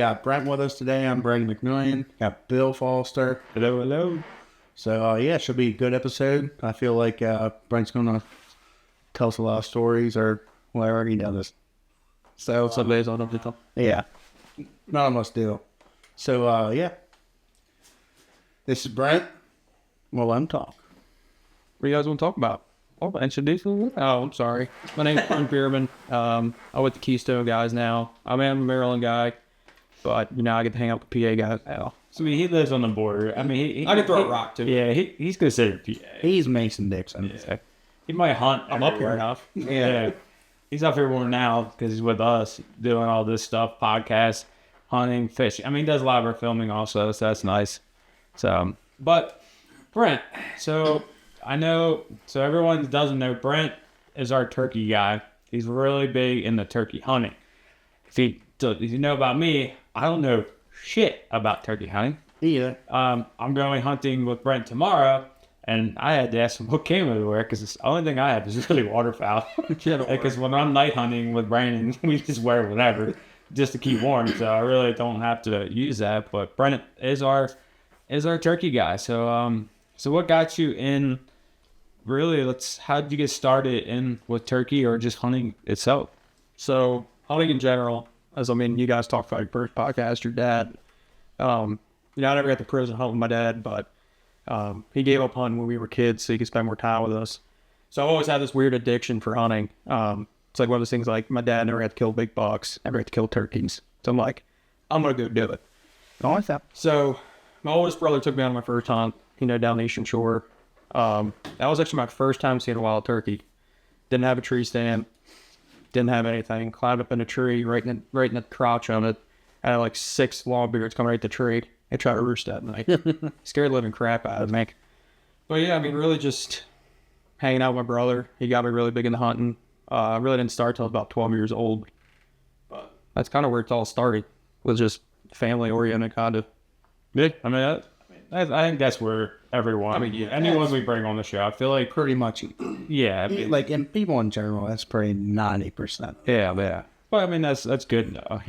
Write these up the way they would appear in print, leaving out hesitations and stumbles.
got Brent with us today. I'm Brent McMillian. Got Bill Foster. Hello, hello. So, yeah, it should be a good episode. I feel like Brent's going to tell us a lot of stories, or well, I already know this. So, some days on the top. Yeah. None of us do. So, yeah. This is Brent. Well, I'm talk. What do you guys want to talk about? Oh, introduce me? Oh, I'm sorry. My name's Brent Bierman. I'm with the Keystone guys now. I'm a Maryland guy, but I get to hang out with the PA guys now. So he lives on the border. I mean, I can throw a rock too. Yeah, he's considered PA. He's Mason Dixon. Yeah. He might hunt. I'm up here enough. Yeah. He's up here more now because he's with us doing all this stuff, podcasts, hunting, fishing. I mean, he does a lot of our filming also, so that's nice. So, but Brent, so everyone that doesn't know, Brent is our turkey guy. He's really big into turkey hunting. If you know about me, I don't know shit about turkey hunting. Yeah. I'm going hunting with Brent tomorrow, and I had to ask him what camo to wear because the only thing I have is really waterfowl. Because when I'm night hunting with Brandon, we just wear whatever just to keep warm. So I really don't have to use that. But Brent is our turkey guy. So what got you in? Really, how did you get started in with turkey or just hunting itself? So hunting in general, you guys talked about your first podcast, your dad. I never got to prison hunt with my dad, but he gave up hunting when we were kids so he could spend more time with us. So I always had this weird addiction for hunting. It's like one of those things like my dad never had to kill big bucks, never had to kill turkeys. So I'm like, I'm going to go do it. So my oldest brother took me on my first hunt, down the Eastern Shore. That was actually my first time seeing a wild turkey. Didn't have a tree stand. Didn't have anything. Climbed up in a tree right in the crotch of it. I had like 6 longbeards coming right at the tree. I tried to roost that night. Scared the living crap out of me. But yeah, really just hanging out with my brother. He got me really big into hunting. I really didn't start till I was about 12 years old. But that's kind of where it all started. Was just family oriented kind of. Yeah, I think that's where everyone, anyone we bring on the show, I feel like Pretty much. yeah, And people in general, that's probably 90%. yeah. But that's good though.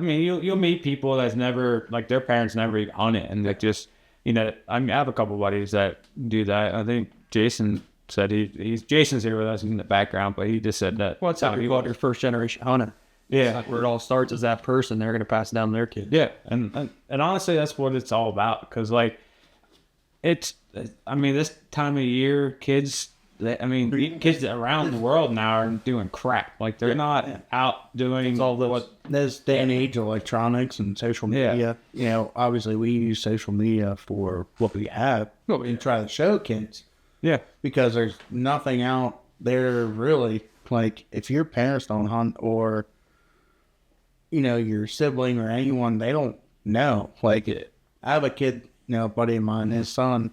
You'll meet people that's never their parents never even hunted, and like just I have a couple buddies that do that. I think Jason said Jason's here with us in the background, but he just said that. What's how you call your first generation hunter? Yeah, where it all starts is that person. They're going to pass it down to their kid. Yeah, and honestly, that's what it's all about. Because this time of year, kids. Even kids around the world now are doing crap. They're not out doing all the this day and age of electronics and social media. Obviously we use social media for what we have. We try to show kids. Yeah, because there's nothing out there really. If your parents don't hunt or your sibling or anyone, they don't know. I have a kid, a buddy of mine, his son.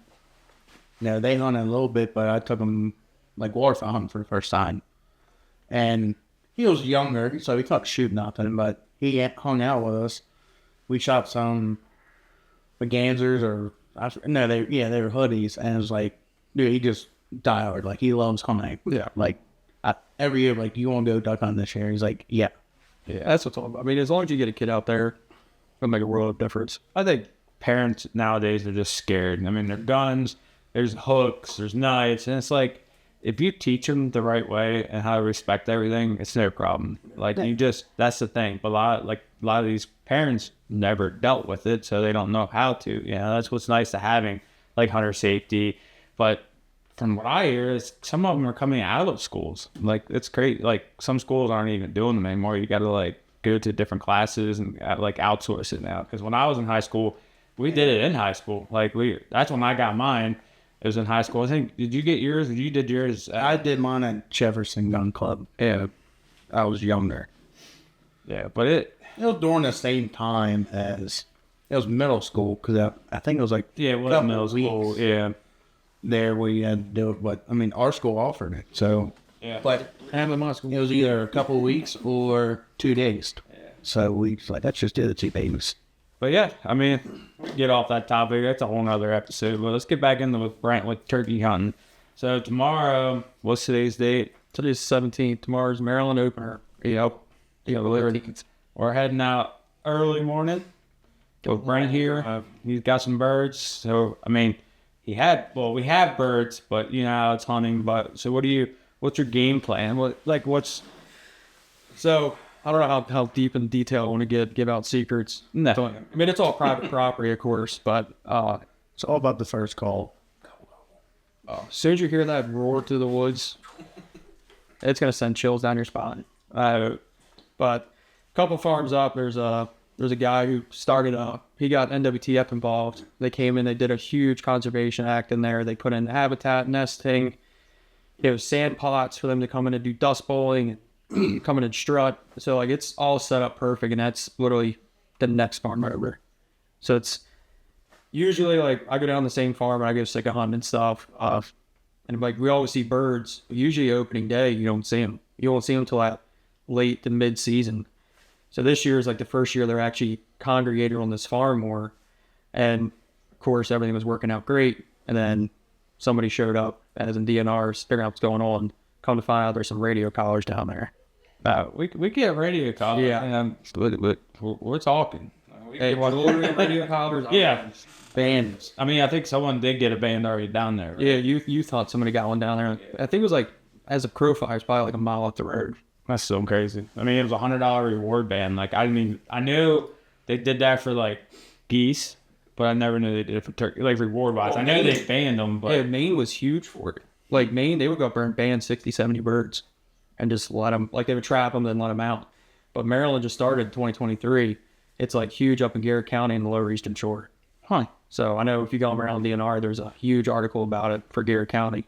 They hunted a little bit, but I took him waterfowl hunting for the first time. And he was younger, so he couldn't shoot nothing, but he hung out with us. We shot some Gansers they were hoodies, and it was dude, he just dialed. He loves hunting. Yeah. Every year, you want to go duck hunting this year? He's like, yeah. Yeah, that's what's all about. As long as you get a kid out there, it'll make a world of difference. I think parents nowadays are just scared. There's guns, there's hooks, there's knives, and it's if you teach them the right way and how to respect everything, it's no problem. That's the thing. But a lot of these parents never dealt with it, so they don't know how to. That's what's nice to having hunter safety. But from what I hear, is some of them are coming out of schools. It's great. Some schools aren't even doing them anymore. You got to go to different classes and outsource it now. Because when I was in high school, we did it in high school. That's when I got mine. It was in high school. I think, did you get yours? You did yours? I did mine at Jefferson Gun Club. Yeah. I was younger. Yeah, but it was during the same time as it was middle school, because I think it was it was middle school. Yeah. There we had to do it, but our school offered it, so yeah. But in my school, it was either a couple of weeks or 2 days. Yeah. So we let's just do the 2 days. But yeah, get off that topic. That's a whole other episode. But let's get back into with Brent with turkey hunting. So tomorrow, what's today's date? Today's 17th. Tomorrow's Maryland opener. We're heading out early morning. With Brent here, he's got some birds. So I mean, we have birds, but you know how it's hunting. But so what's your game plan? So I don't know how deep in detail I want to give out secrets. No. So, I mean, it's all private property, of course, but It's all about the first call. as soon as you hear that roar to the woods, it's gonna send chills down your spine. But a couple farms up, there's a guy who started he got NWTF involved. They came in, they did a huge conservation act in there. They put in habitat, nesting, sand pots for them to come in and do dust bowling and come in and strut. So like it's all set up perfect, and that's literally the next farm over. So it's usually like I go down the same farm and I go sick of hunting and stuff. And like we always see birds. Usually opening day, you don't see them. You won't see them until that late to mid season. So this year is like the first year they're actually congregated on this farm more. And of course, everything was working out great. And then somebody showed up as in DNRs, figuring out what's going on. Come to find out there's some radio collars down there. We get radio collars. Yeah. And we're talking. Hey, what radio collars? Yeah. Bands. I mean, I think someone did get a band already down there. Right? Yeah, you thought somebody got one down there. I think it was like, as a crow flies, probably like a mile up the road. That's so crazy. I mean, it was $100 reward band. Like, I knew they did that for like geese, but I never knew they did it for turkey. Like reward wise, I know they banned them, but yeah, Maine was huge for it. Like Maine, they would go up there and ban 60, 70 birds, and just let them. Like they would trap them, then let them out. But Maryland just started in 2023. It's like huge up in Garrett County and the Lower Eastern Shore. huh? So I know if you go around DNR, there's a huge article about it for Garrett County.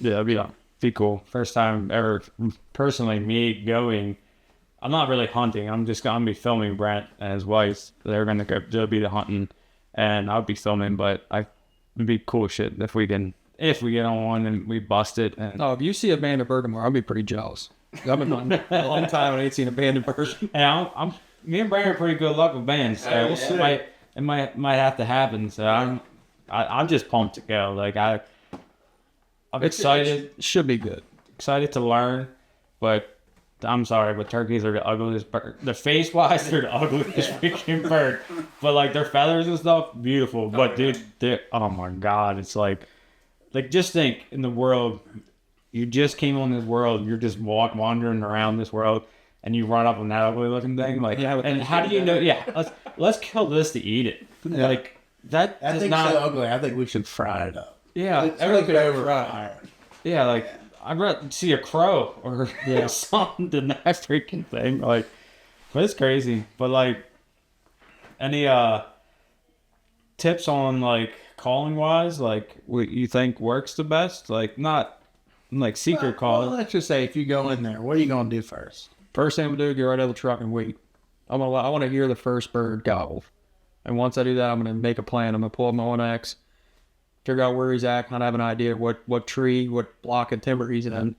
Yeah, that'd be cool. First time ever, personally, me going. I'm not really hunting. I'm just gonna be filming Brent and his wife. They're gonna go be the hunting, and I'll be filming. But it'd be cool shit if we get on one and we bust it. And Oh, if you see a banded bird tomorrow, I'll be pretty jealous. I've been hunting a long time and I ain't seen a banded bird. and me and Brent are pretty good luck with bands. So it might have to happen. So I'm just pumped to go. Like I'm excited. It should be good. Excited to learn, but I'm sorry, but turkeys are the ugliest bird. The face wise, they're the ugliest freaking bird. But like their feathers and stuff, beautiful. But dude, oh my god, it's like just think in the world, you just came on this world, you're just wandering around this world, and you run up on that ugly looking thing. Like, Yeah, and how do you know? Yeah, let's kill this to eat it. Yeah. Like that I is think not so ugly. I think we should fry it up. Yeah, Everything could over fry. yeah, like I'd rather see a crow or something than that freaking thing. Like, but it's crazy. But like, any tips on like calling wise, like what you think works the best? Like not like secret calling. Well, let's just say if you go in there, what are you gonna do first? First thing I'm gonna do, get right out of the truck and wait. I want to hear the first bird gobble, and once I do that, I'm gonna make a plan. I'm gonna pull up my 1X, figure out where he's at, kind of have an idea of what tree, what block of timber he's in,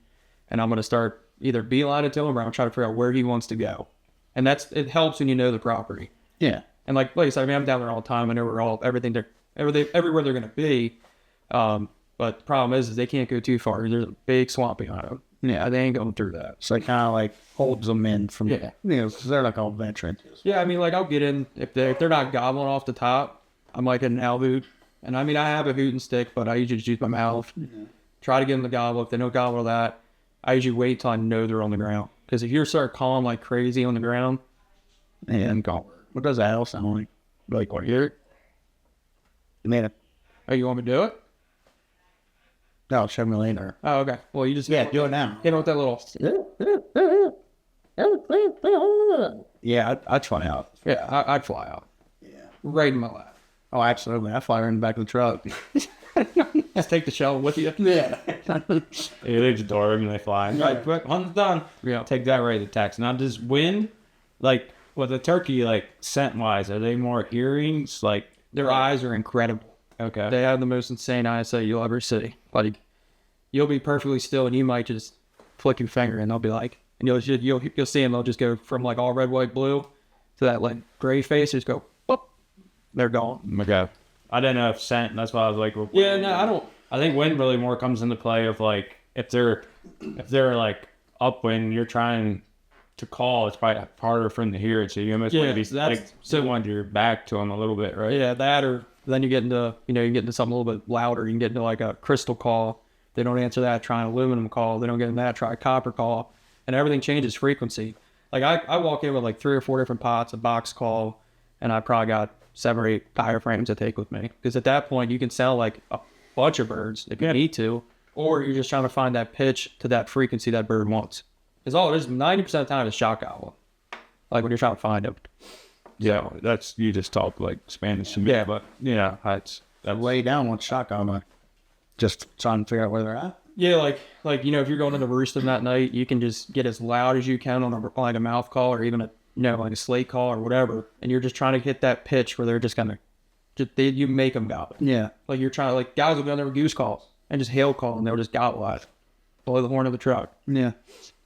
and I'm gonna start either beelining to him or I'm trying to figure out where he wants to go, and it helps when you know the property. Yeah. And like I said, I mean, I'm down there all the time. I know where everywhere they're gonna be. But the problem is they can't go too far. There's a big swamp behind them. Yeah, they ain't going through that. So it kind of like holds them in from, Yeah. because they're like all veterans. Yeah, I mean, like I'll get in if they're not gobbling off the top. I might hit an owl hoot, and I mean I have a hooting stick, but I usually just use my mouth. Try to get them to gobble. If they don't gobble that, I usually wait till I know they're on the ground. Because if you start calling like crazy on the ground, And go. what does that owl sound like? Like what? Hear it? Man, Oh, you want me to do it? no, show me later. Oh, okay. Well, you just Yeah, do it now. hit it with that little. Yeah, I'd fly out. Yeah, I'd fly out. Yeah. Right in my lap. Oh, absolutely. I fly her in the back of the truck. Just take the shell with you. Yeah. You leave the door open and they fly. Right, quick, hunt's done. Yeah. Take that right to tax. Now, does wind, like with a turkey, like scent wise, are they more hearings? Like Their eyes are incredible. okay, They have the most insane eyesight you'll ever see. Like, you'll be perfectly still, and you might just flick your finger, and they'll be like, and you'll see them. They'll just go from like all red, white, blue to that like gray face. Just go, boop, they're gone. okay. I didn't know if scent. That's why I was like, well, Yeah, no, I don't. I think wind really more comes into play of like if they're like upwind, you're trying to call, it's probably harder for them to hear it. So you almost Yeah, want to be that's- like so on your back to them a little bit, right? Yeah, that or then you get into, you know, you get into something a little bit louder. You can get into like a crystal call. They don't answer that, try an aluminum call. They don't get into that, try a copper call. And everything changes frequency. Like I walk in with like 3 or 4 different pots, a box call, and I probably got 7 or 8 diaphragms to take with me. Because at that point, you can sound like a bunch of birds if you need to, or you're just trying to find that pitch to that frequency that bird wants. Because all it is, 90% of the time is shot gobbling. Like when you're trying to find them. Yeah, that's, you just talk like Spanish to me. Yeah. But yeah, that's Lay down with shotgun, just trying to figure out where they're at. Yeah, like you know, if you're going into roosting that night, you can just get as loud as you can on a mouth call or even a, you know, like a slate call or whatever, and you're just trying to hit that pitch where they're just gonna, you make them gobble. Yeah. Like you're trying to, like guys will go on there with goose calls and just hail call and they'll just gobble at it, blow the horn of the truck. Yeah.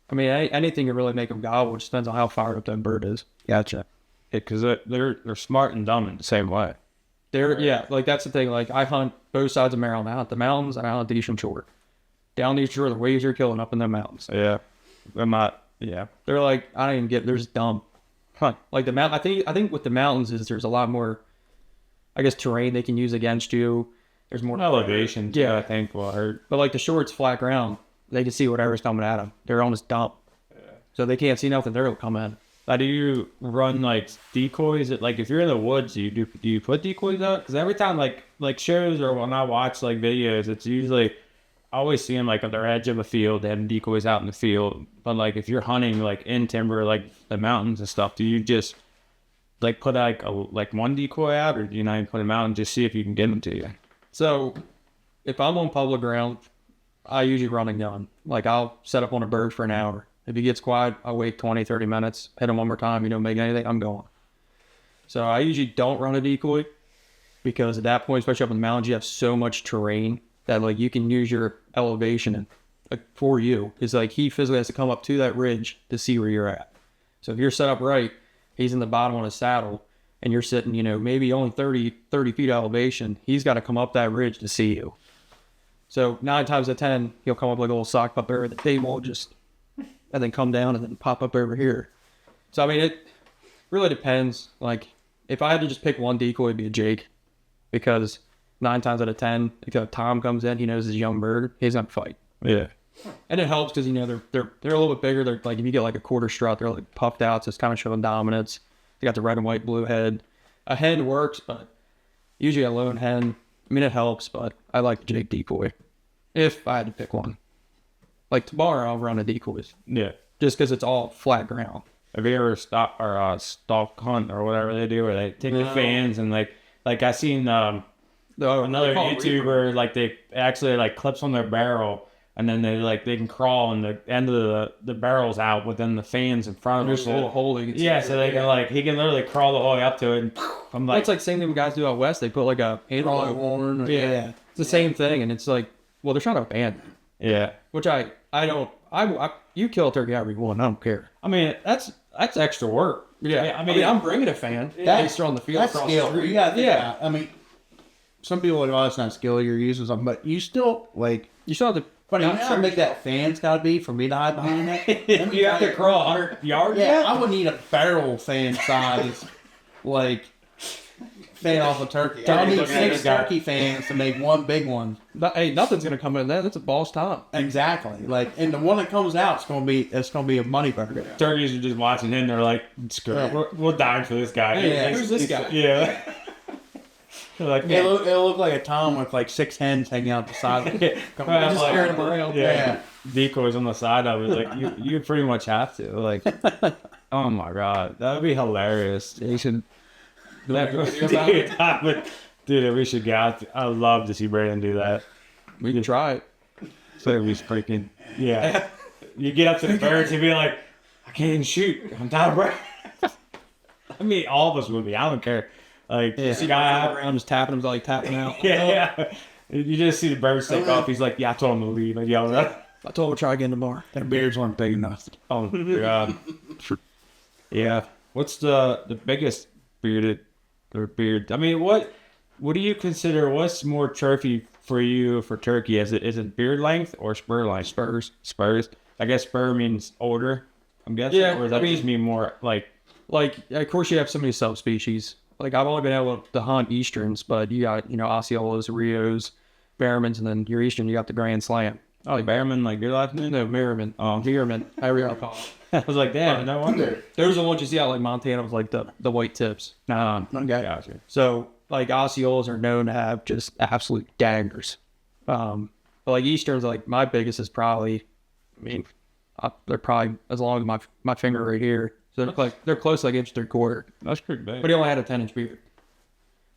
I mean, anything can really make them gobble. It just depends on how fired up that bird is. Gotcha. because they're smart and dumb in the same way. Yeah, like that's the thing. Like I hunt both sides of Maryland. I hunt the mountains and I hunt the eastern shore. Down the eastern shore, the waves are killing up in the mountains. Yeah, I'm not. Yeah, They're like, I don't even get. They're just dumb. huh. Like the mount. I think with the mountains is there's a lot more, I guess, terrain they can use against you. There's more Elevation, Yeah. I think will hurt. But like the shore, it's flat ground. They can see whatever's coming at them. They're almost dumb. So they can't see nothing. They'll come in. Now, do you run like decoys? Like if you're in the woods, do you put decoys out? Because every time like shows or when I watch like videos, it's usually I always see them like on the edge of a field. They have decoys out in the field. But like if you're hunting like in timber, like the mountains and stuff, do you just like put like one decoy out, or do you not even put them out and just see if you can get them to you? So if I'm on public ground, I usually run a gun. Like I'll set up on a bird for an hour. If he gets quiet, I'll wait 20, 30 minutes, hit him one more time. You don't make anything, I'm going. So I usually don't run a decoy because at that point, especially up in the mountains, you have so much terrain that like you can use your elevation and like for you. It's like he physically has to come up to that ridge to see where you're at. So if you're set up right, he's in the bottom on his saddle and you're sitting, you know, maybe only 30 feet elevation. He's got to come up that ridge to see you. So 9 times out of 10, he'll come up like a little sock puppet that they won't just, and then come down and then pop up over here. So, I mean, it really depends. Like, if I had to just pick one decoy, it'd be a Jake. Because 9 times out of 10, if Tom comes in, he knows his young bird, he's going to fight. Yeah. And it helps because, you know, they're a little bit bigger. They're like, if you get like a quarter strut, they're like puffed out, so it's kind of showing dominance. They got the red and white blue head. A hen works, but usually a lone hen, I mean, it helps, but I like the Jake decoy. If I had to pick one. Like tomorrow, I'll run a decoys. Yeah. Just because it's all flat ground. Have you ever stalk hunt or whatever they do, where they take the fans and like I seen another YouTuber like they actually like clips on their barrel and then they can crawl and the end of the barrel's out within the fans in front of There's a little hole. Yeah, so they can he can literally crawl all the way up to it. And I'm like, It's like the same thing guys do out west. They put like a antelope horn. Yeah. It's the same thing, and it's like, well, they're trying to abandon. yeah. Which I don't. You kill a turkey however you want. I don't care. I mean, that's extra work. Yeah, I mean, I'm bringing a fan. That's- Based on the field That's across skill. the street. Yeah. I mean, some people would, oh, it's not skill you're using something, but you still like. You still have to. But you know how big that fan's got to be for me to hide behind that? you have to crawl 100 yards. Yeah, I would need a barrel fan size, like, fan off a turkey. I need 6 turkey fans to make one big one. Hey, nothing's gonna come in there. That's a boss time. Exactly. Like, and the one that comes out, it's gonna be a money burger. Turkeys are just watching him. They're like, screw it. We'll die for this guy. Yeah. Who's this guy? Yeah. They're like, It'll look like a tom with like 6 hens hanging out the side. Of it. Just carrying them around. Yeah. Decoys on the side of it. Like you pretty much have to. Like, oh my god, that would be hilarious. You should. Dude, we should get out. I would love to see Brandon do that. We can try it. So it'd be freaking yeah. You get up to the birds and be like, I can't even shoot. I'm out of breath. I mean, all of us would be. I don't care. Like, See guy out around just tapping him, like tapping out. yeah. You just see the birds take off. He's like, yeah, I told him to leave. I yelled at him. I told him to try again tomorrow. Their beards weren't big enough. Oh my god. Yeah. What's the biggest beard? I mean, what do you consider? What's more trophy for you for turkey? Is it beard length or spur length? Spurs. I guess spur means older. I'm guessing, Yeah, or does that I mean- just mean more like? Like, of course, you have so many subspecies. Like, I've only been able to hunt easterns, but you got, Osceolas, Rios, Barrowmans, and then your eastern, you got the Grand Slam. Oh, Bearman, like your last name? No, Merriman. Oh. Deerman. However you want to call it. I was like, damn, no wonder. Those are the ones you see out like Montana with like the white tips. No, Okay. gotcha. So like Osceolas are known to have just absolute daggers. But like Easterns, like my biggest is probably, they're probably as long as my finger right here. So they're close to like inch 3/4. That's pretty big. But he only had a 10-inch beard.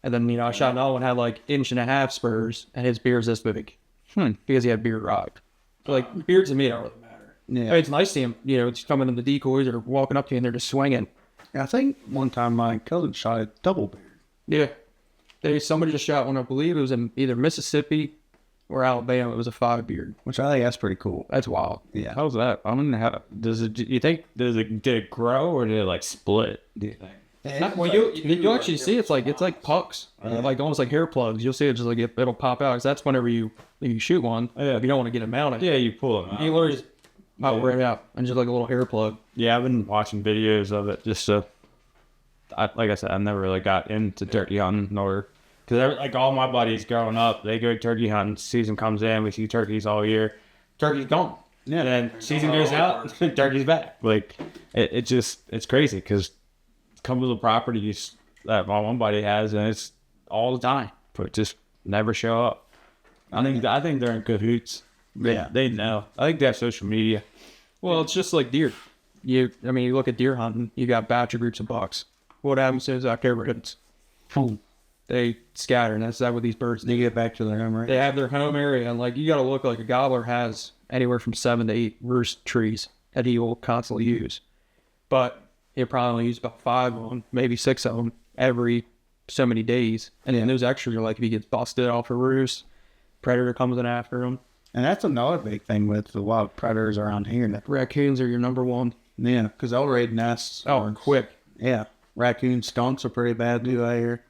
And then I shot another one had like 1.5 inch spurs, and his beard's this big because he had beard rot. So like beards to me don't really matter. Yeah. I mean, it's nice to see him, it's coming in the decoys or walking up to you and they're just swinging. I think one time my cousin shot a double beard. Yeah. Somebody just shot one, I believe it was in either Mississippi or Alabama. It was a 5 beard. Which I think that's pretty cool. That's wild. Yeah. How's that? I don't know how. Did it grow or did it like split? Do you think? Well, you actually see it's like pucks, like almost like hair plugs. You'll see it just like it'll pop out. 'Cause that's whenever you shoot one. Yeah. If you don't want to get it mounted, Yeah, you pull them out. you literally just pop right out and just like a little hair plug. Yeah, I've been watching videos of it just so. Like I said, I never really got into turkey hunting or because like all my buddies growing up, they go turkey hunting. Season comes in, we see turkeys all year. Turkey's gone. Yeah, and then season goes out, turkey's back. Like it's crazy because come to the properties that my one buddy has, and it's all the time, but just never show up. I think they're in cahoots. Yeah. They know. I think they have social media. Well, it's just like deer. You look at deer hunting. You got batch of groups of bucks. What happens as October hits? Boom. They scatter, and that's what these birds do. They get back to their home, right? They have their home area, and like you got to look like a gobbler has anywhere from 7 to 8 roost trees that he will constantly use, but he'll probably only use about 5 of them, maybe 6 of them every so many days, and then those extras are like if he gets busted off a roost, predator comes in after him. And that's another big thing with a lot of predators around here. That, Raccoons are your number one. yeah, because they'll raid nests. Oh, and quick. Yeah. Raccoons, skunks are pretty bad too, I hear.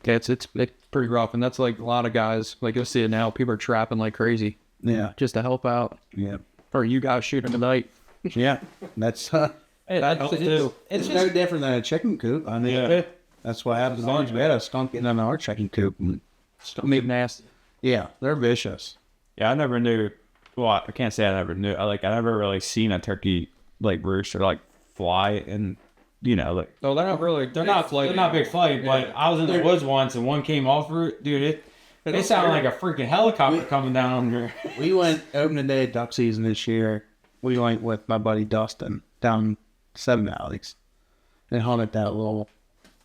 Yeah, it's pretty rough, and that's like a lot of guys. Like you'll see it now. People are trapping like crazy Yeah. just to help out. Yeah. Or you guys shooting tonight. Yeah. That's That helps too. it's no different than a chicken coop. I mean, Yeah. that's what happens. As long as we had a skunk in our chicken coop. Maybe nasty. Yeah, they're vicious. Yeah, I never knew. Well, I can't say I never knew. I never really seen a turkey like roost or like fly, and like No, they're not really. they're not big flight. But I was in the woods once, and one came off route, dude. It sounded like a freaking helicopter coming down on here. We went opening day of duck season this year. We went with my buddy Dustin down 7 Valleys and hunted that little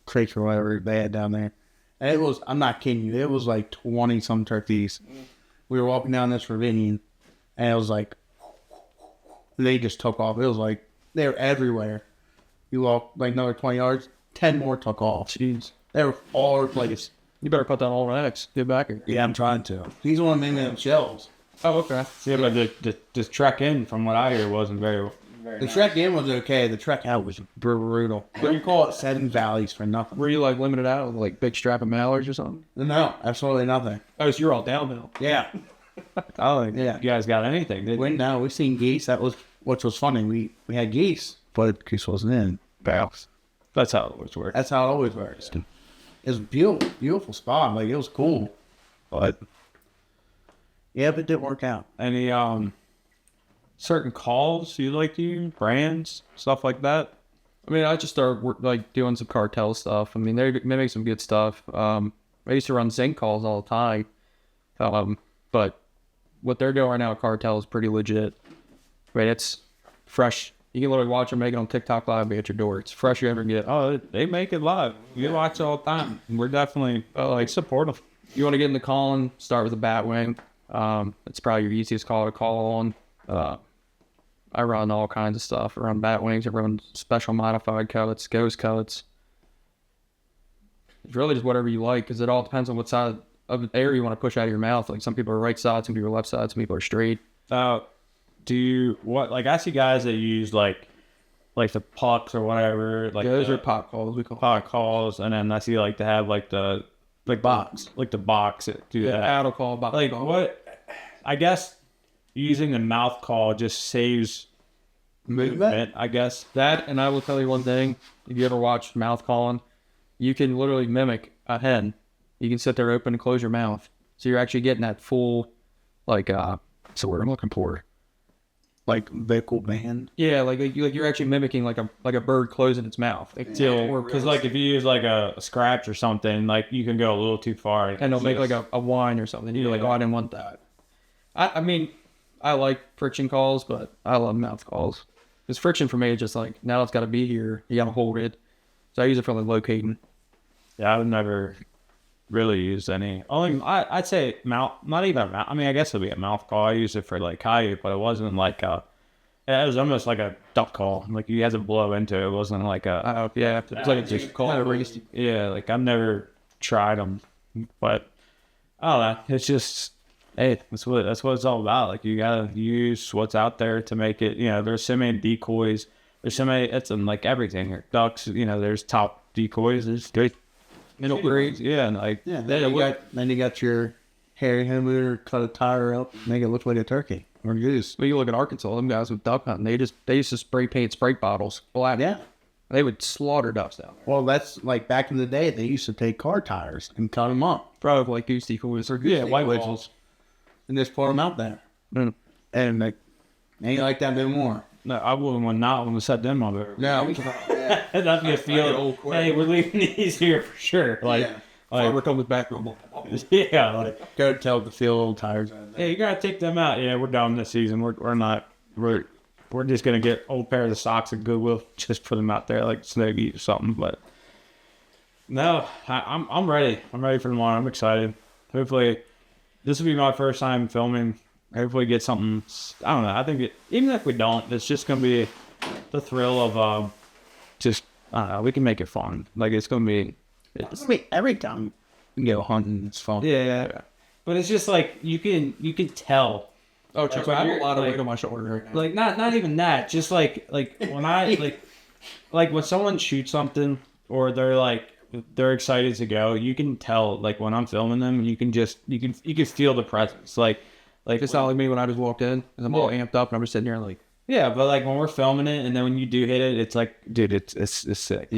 creek or whatever they had down there. And it was, I'm not kidding you, it was like 20 some turkeys. We were walking down this ravine and it was like, they just took off. It was like, they were everywhere. You walk like another 20 yards, 10 more took off. Jeez. They were all over the place. You better put that all on X. Get back here. Yeah, I'm trying to. He's one of them shells. Oh, okay. Yeah, but the trek in, from what I hear, wasn't very. The trek in was okay. The trek out was brutal. But you call it 7 Valleys for nothing. Were you like limited out with like big strapping mallards or something? No, absolutely nothing. Oh, so you're all downhill. Yeah. Oh, Yeah. You guys got anything? Did We seen geese. That was which was funny. We had geese, but geese wasn't in. Pals. That's how it always works. That's how it always works. It was a beautiful spot. Like it was cool, but yeah, but it didn't work out. Any certain calls you like to use, brands, stuff like that? I mean, I just started like doing some cartel stuff. I mean, they make some good stuff. I used to run zinc calls all the time, but what they're doing right now at cartel is pretty legit. I mean, it's fresh. You can literally watch them make it on TikTok live at your door. It's fresh you ever get. Oh, they make it live. You watch it all the time. We're definitely Like supportive. you want to get into calling, start with a bat wing. It's probably your easiest call to call on. I run all kinds of stuff. I run bat wings. I run special modified cuts, ghost cuts. It's really just whatever you like because it all depends on what side of the air you want to push out of your mouth. Like some people are right side, some people are left side, some people are straight. Do you I see guys that use like the pucks or whatever, like Those the are pop calls. We call pot calls, and then I see like to have like the box, like the box that do that. paddle call, box Like call. what? I guess using the mouth call just saves movement, I guess. That, and I will tell you one thing. If you ever watch mouth calling, you can literally mimic a hen. You can sit there open and close your mouth. So you're actually getting that full, like, what's the word I'm looking for? Like vocal band. Yeah, like you're actually mimicking like a bird closing its mouth. Because like if you use like a scratch or something, like you can go a little too far. And it'll make like a whine or something. You're like, oh, I didn't want that. I mean, I like friction calls, but I love mouth calls. Because friction for me is just like, now it's got to be here. You got to hold it. So I use it for like locating. Yeah, I've never really used any. Only I'd say mouth, not even a mouth. I mean, I guess it'd be a mouth call. I used it for like coyote, but it wasn't like a. It was almost like a duck call. Like you had to blow into it. It wasn't like a. Yeah, it's like a just call. Yeah, like I've never tried them, but I don't know. It's just hey, that's what it's all about. Like you gotta use what's out there to make it. You know, there's so many decoys. There's so many. It's in like everything. Ducks. You know, there's top decoys. There's middle grades. Yeah, and like Then you got your hairy hammer, cut a tire up, make it look like a turkey or goose. But you look at Arkansas, them guys with duck hunting, they used to spray paint Sprite bottles black. Yeah. They would slaughter ducks down there. Well, that's like back in the day. They used to take car tires and cut them up. Probably like goose decoys or goose white decoys. whistles. And just put them out there. Mm. And like, ain't like that no more. No, I wouldn't want not want to set them on there. No. That'd be a feel. Hey, we're leaving these here for sure. Like, Farmer comes back. yeah, like Go tell the field old tires. hey, you gotta take them out. Yeah, we're done this season. We're not. We're just gonna get old pairs of socks at Goodwill. Just put them out there like Snuggie or something. But no, I'm ready. I'm ready for tomorrow. I'm excited. Hopefully, this will be my first time filming. Hopefully, get something. I don't know. I think even if we don't, it's just gonna be the thrill of just. I don't know. We can make it fun. Like it's gonna be. Every time you go hunting, it's fun. Yeah. But it's just like you can tell. Oh, Chuck, I have a lot of like- weight on my shoulder right now. Like not even that. Just like when I like when someone shoots something or they're excited to go, you can tell. Like when I'm filming them, you can feel the presence. Like It's not like me when I just walked in. 'Cause I'm all amped up and I'm just sitting here like, yeah, but like when we're filming it and then when you do hit it, it's like, dude, it's sick.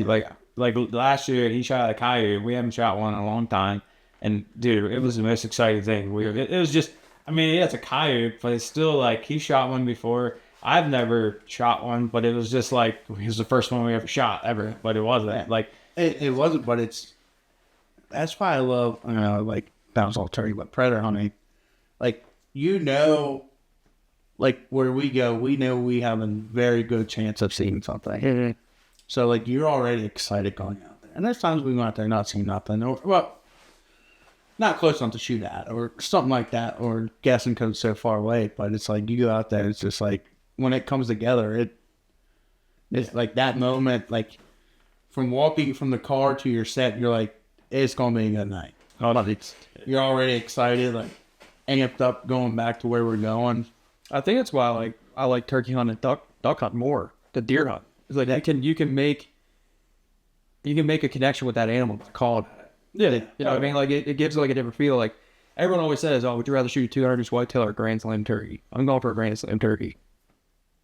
Like last year he shot a coyote. We haven't shot one in a long time, and dude, it was the most exciting thing. It was just. I mean, yeah, it's a coyote, but it's still like he shot one before. I've never shot one, but it was just like it was the first one we ever shot ever. But it wasn't like It wasn't, but it's. That's why I love, like bounce off turkey, but predator hunting. Like like where we go, we know we have a very good chance of seeing something. So like you're already excited going out there, and there's times we go out there not seeing nothing, or well, not close enough to shoot at, or something like that, or guessing because it's so far away. But it's like you go out there, it's just like when it comes together, it's like that moment, like from walking from the car to your set, you're like, it's gonna be a good night. You're already excited, like amped up, going back to where we're going. I think that's why I like turkey hunt and duck hunt more than deer hunt. It's like you can make a connection with that animal. It's called. Yeah, You know what I mean? Like it gives like a different feel. Like everyone always says, "Oh, would you rather shoot a 200 inch whitetail or a Grand Slam turkey?" I'm going for a Grand Slam turkey.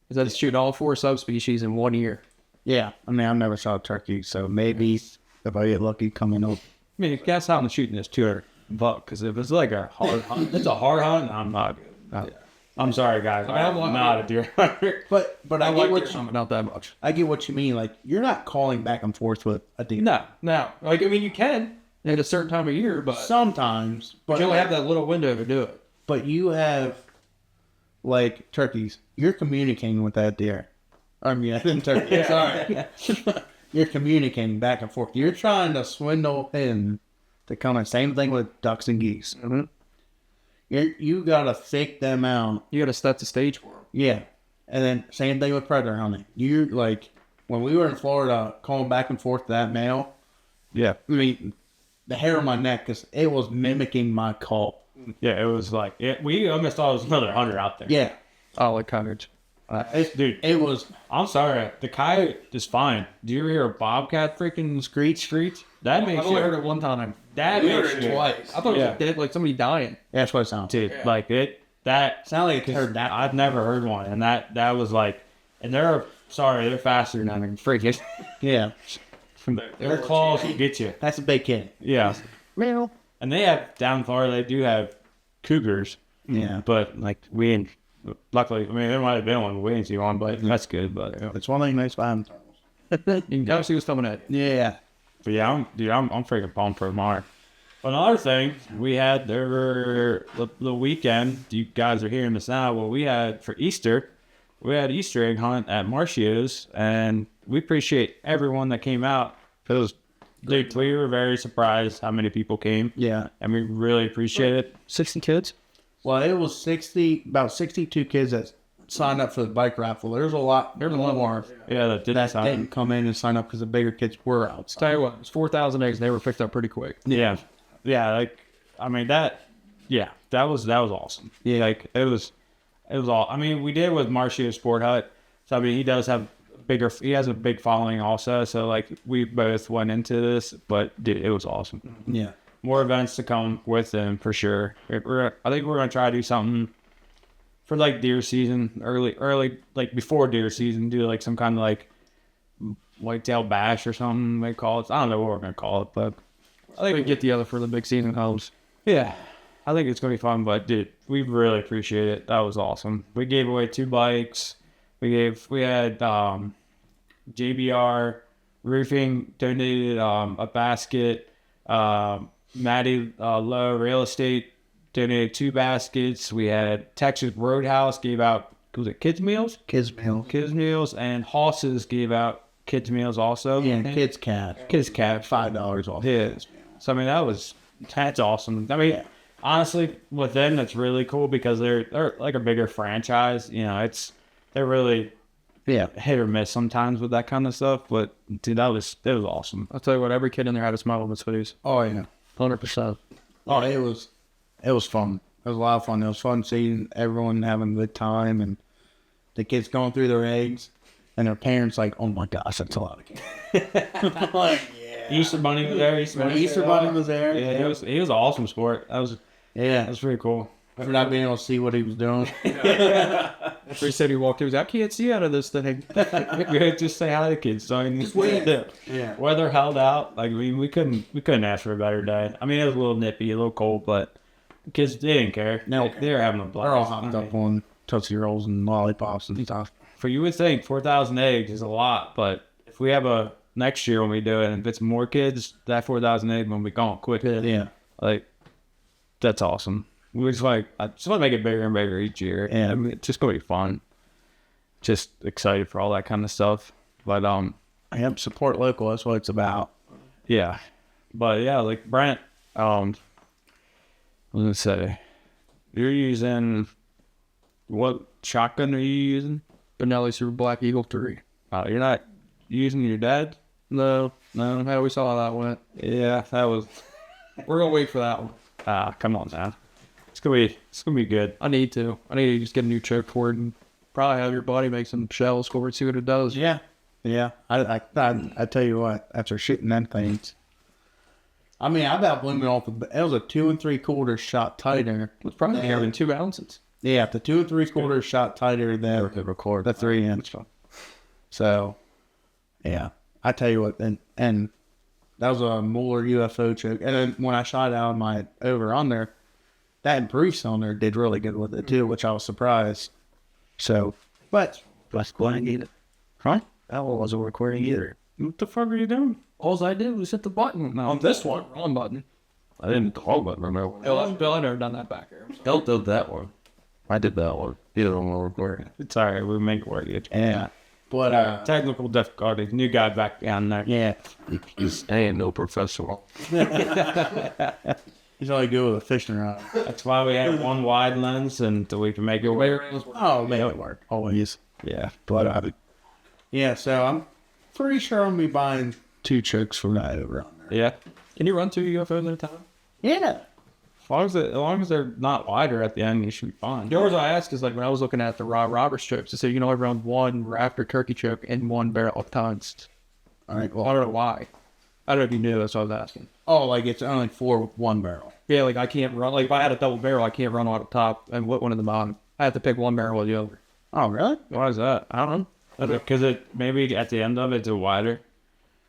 Because that's shooting all 4 subspecies in 1 year. yeah. I mean, I've never shot a turkey, so maybe if I get lucky coming up. I mean, if gas out and shooting this 200 buck, because if it's like a hard hunt, it's a hard hunt. I'm not good. I'm sorry, guys. I'm not a deer hunter. But I get what But not that much. I get what you mean. Like you're not calling back and forth with a deer. No. Like I mean, you can at a certain time of year, but Sometimes, but you only have that little window to do it. But you have like turkeys. You're communicating with that deer. I mean, I didn't turkey. Sorry. You're communicating back and forth. You're trying to swindle him to come in. Same thing with ducks and geese. Mm-hmm. You gotta fake them out. You got to set the stage for them. Yeah. And then same thing with predator hunting. You like when we were in Florida, calling back and forth to that male. Yeah. I mean, the hair on my neck because it was mimicking my call. Yeah, it was like, we almost thought it was another hunter out there. Yeah. Oh, like coverage. Dude, It was. I'm sorry. The coyote is fine. Do you ever hear a bobcat freaking screech? That I've makes only you. heard it one time. That makes you. twice. I thought it Yeah. was dead, like somebody dying. That's what it sounds. Dude, like it. That Sound like it heard that. I've never heard one, and that was like, And they're faster than a freaking. Yeah. Their claws get you. That's a big kid. Yeah. Meow. And they have down in Florida. They do have cougars. Yeah. But like we ain't. Luckily, I mean there might have been one. We didn't see one, but that's good. But It's one thing nice about them. You can see what's coming at. Yeah. But yeah, I'm freaking pumped for tomorrow. Another thing we had there the weekend. You guys are hearing this now. Well, we had for Easter, we had Easter egg hunt at Marcio's, and we appreciate everyone that came out. Dude, we were very surprised how many people came. Yeah. And we really appreciate it. 60 kids. Well, it was about 62 kids that signed up for the bike raffle. There's a lot more Yeah, that did that sign. didn't come in and sign up because the bigger kids were outside. Tell you what, it's 4,000 eggs. They were picked up pretty quick. Yeah, like I mean that was awesome. Yeah. Like it was all. I mean, we did with Marcio Sport Hut. So I mean, he has a big following also. So like we both went into this, but dude, it was awesome. Yeah. More events to come with them for sure. I think we're gonna try to do something for like deer season, early like before deer season. Do like some kind of like whitetail bash or something they call it. I don't know what we're gonna call it, but I think we get together for the big season comes. yeah, I think it's gonna be fun. But dude, we really appreciate it. That was awesome. We gave away 2 bikes. We had JBR Roofing donated a basket. Maddie Lowe Real Estate donated 2 baskets. We had Texas Roadhouse gave out, was it kids meals? Kids meal. Kids meals, and Hosses gave out kids meals also. Yeah, kids cat. Kids cat. $5 off. Yeah. So I mean that's awesome. I mean, honestly, with them that's really cool because they're like a bigger franchise. You know, they're really hit or miss sometimes with that kind of stuff. But dude, it was awesome. I'll tell you what, every kid in there had a smile on his face. Oh yeah. 100%. Oh, it was fun. It was a lot of fun. It was fun seeing everyone having a good time and the kids going through their eggs and their parents like, oh my gosh, that's a lot of kids. Like, yeah. Easter Bunny was there. Easter Bunny was there. Yeah, he was an awesome sport. That was pretty cool. For not being able to see what he was doing. He said he walked. He was, I can't see out of this thing. Just say hi to kids. So I mean, Yeah. weather held out. Like we couldn't ask for a better day. I mean, it was a little nippy, a little cold, but the kids they didn't care. No. They were having a blast. They're all hopped up on Tootsie Rolls and lollipops and stuff. For you would think 4,000 eggs is a lot, but if we have a next year when we do it, and if it's more kids, that 4,000 eggs will be gone quick. Yeah. Like that's awesome. I just want to make it bigger and bigger each year. Yeah. I mean, it's just gonna be fun. Just excited for all that kind of stuff. But Yep, support local. That's what it's about. yeah. But yeah, like Brent, what was I gonna say? You're using what shotgun are you using? Benelli Super Black Eagle 3. You're not using your dad? No. How we saw how that went. Yeah, that was. We're gonna wait for that one. Come on now. It's gonna be good. I need to just get a new choke for it and probably have your buddy make some shells for it, see what it does. Yeah. Yeah. I tell you what, after shooting them things, I mean, I about blew it off. It was a 2 3/4 shot tighter. It's probably more than 2 ounces. Yeah, the 2 3/4 shot tighter than the 3-inch. So, yeah, I tell you what, and that was a Mueller UFO choke. And then when I shot out my over on there, that brief cylinder did really good with it too, which I was surprised. So, but That's playing either. huh? That one wasn't recording either. What the fuck are you doing? All I did was hit the button. On this one, wrong button. I didn't call button, remember? Bill, I never done that back there. Hell did that one. I did that one. Either one were recording. It's alright. We make it work. Yeah, but Technical difficulties. New guy back down there. yeah, I ain't no professional. he's only good with a fishing rod. That's why we have one wide lens and so we can make it work. Oh, man, it work always. Yeah. But yeah, so I'm pretty sure I'm gonna be buying 2 chokes for that over on there. Yeah. Can you run 2 UFOs at a time? Yeah. As long as they're not wider at the end, you should be fine. The reason I ask is like when I was looking at the Rob Roberts chokes, it said you can only run 1 rafter turkey choke in 1 barrel at times. All right. I Well, don't know why. I don't know if you knew. That's what I was asking. oh, like it's only 4 with 1 barrel. Yeah, like I can't run. Like if I had a double barrel, I can't run on the top and put one in the bottom. I have to pick 1 barrel or the other. Oh, really? Why is that? I don't know. Because it maybe at the end of it's wider.